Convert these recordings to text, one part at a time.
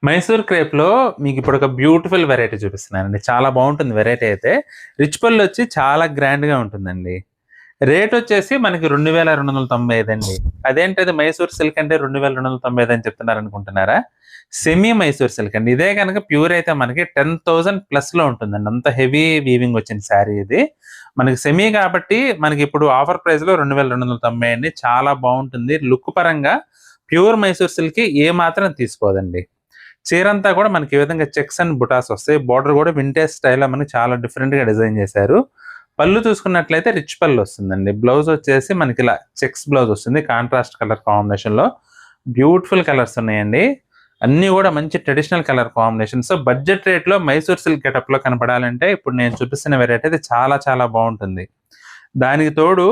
మైసూర్ క్రేప్‌లో మీకిప్పుడు ఒక beautiful variety చూపిస్తున్నానండి. చాలా బావుంటుంది వెరైటీ అయితే. రిచ్ పళ్ళొచ్చి చాలా గ్రాండ్‌గా ఉంటుందండి. రేటొచ్చేసి మనకి 2295 అండి. అదేంటది మైసూర్ సిల్క్ అంటే 2295 అని చెప్తున్నారనుకుంటున్నారా? సెమీ మైసూర్ సిల్క్ అండి. ఇదే గనక ప్యూర్ అయితే మనకి 10,000 ప్లస్‌లో ఉంటుందండి. అంత హెవీ వీవింగ్ వచ్చిన శారీ ఇది. మనకి సెమీ కాబట్టి మనకిప్పుడు ఆఫర్ ప్రైస్‌లో 2290 అండి. చాలా బావుంటుంది. లుక్ పరంగా ప్యూర్ మైసూర్ సిల్క్‌కి ఏ మాత్రం తీసిపోదండి. చీరంతా కూడా మనకి ఈ విధంగా చెక్స్ అండ్ బుటాస్ వస్తాయి. బోర్డర్ కూడా వింటేజ్ స్టైల్‌లో మనకి చాలా డిఫరెంట్‌గా డిజైన్ చేశారు. పళ్ళు చూసుకున్నట్లయితే రిచ్ పళ్ళు వస్తుందండి. బ్లౌజ్ వచ్చేసి మనకి ఇలా చెక్స్ బ్లౌజ్ వస్తుంది. కాంట్రాస్ట్ కలర్ కాంబినేషన్‌లో. బ్యూటిఫుల్ కలర్స్ ఉన్నాయండి. అన్నీ కూడా మంచి ట్రెడిషనల్ కలర్ కాంబినేషన్స్. బడ్జెట్ రేట్‌లో మైసూర్ సిల్క్ గెటప్‌లో కనపడాలంటే ఇప్పుడు నేను చూపిస్తున్న వెరైటీ అయితే చాలా చాలా బావుంటుంది. దానికి తోడు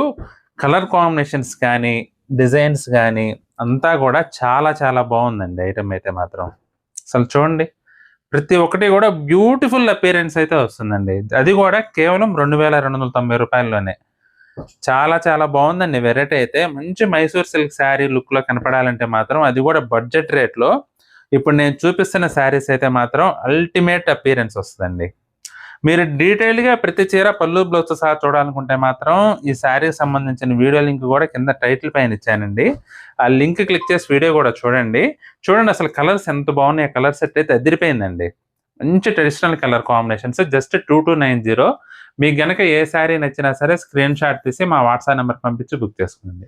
కలర్ కాంబినేషన్స్ కానీ, డిజైన్స్ గానీ అంతా కూడా చాలా చాలా బావుందండి ఐటెమ్ అయితే మాత్రం. అసలు చూడండి. ప్రతి ఒక్కటి గూడా బ్యూటిఫుల్ అపియరెన్స్ అయితే వస్తుందండి. అది గూడా కేవలం రూ. 2290లోనే. చాలా చాలా బావుందండి వెరైటీ అయితే. మంచి మైసూర్ సిల్క్ శారీ లుక్‌లో కనపడాలంటే మాత్రం అది గూడా బడ్జెట్ రేట్‌లో ఇప్పుడు నేను చూపిస్తున్న శారీస్ అయితే మాత్రం అల్టిమేట్ అపియరెన్స్ వస్తదండి. మీరు డీటెయిల్‌గా ప్రతి చీర పళ్ళు, బ్లౌజ్‌తో సహా చూడాలనుకుంటే మాత్రం ఈ శారీకి సంబంధించిన వీడియో లింక్ గూడా కింద టైటిల్ పైన ఇచ్చానండి. ఆ లింక్ క్లిక్ చేసి వీడియో గూడా చూడండి. చూడండి అసలు కలర్స్ ఎంత బాగున్నాయి. కలర్ సెట్ అయితే అదిరిపోయిందండి. మంచి ట్రెడిషనల్ కలర్ కాంబినేషన్స్ జస్ట్ 2290. మీకు గనక ఏ శారీ నచ్చినా సరే స్క్రీన్ షాట్ తీసి మా వాట్సాప్ నంబర్‌కి పంపించి బుక్ చేసుకోండి.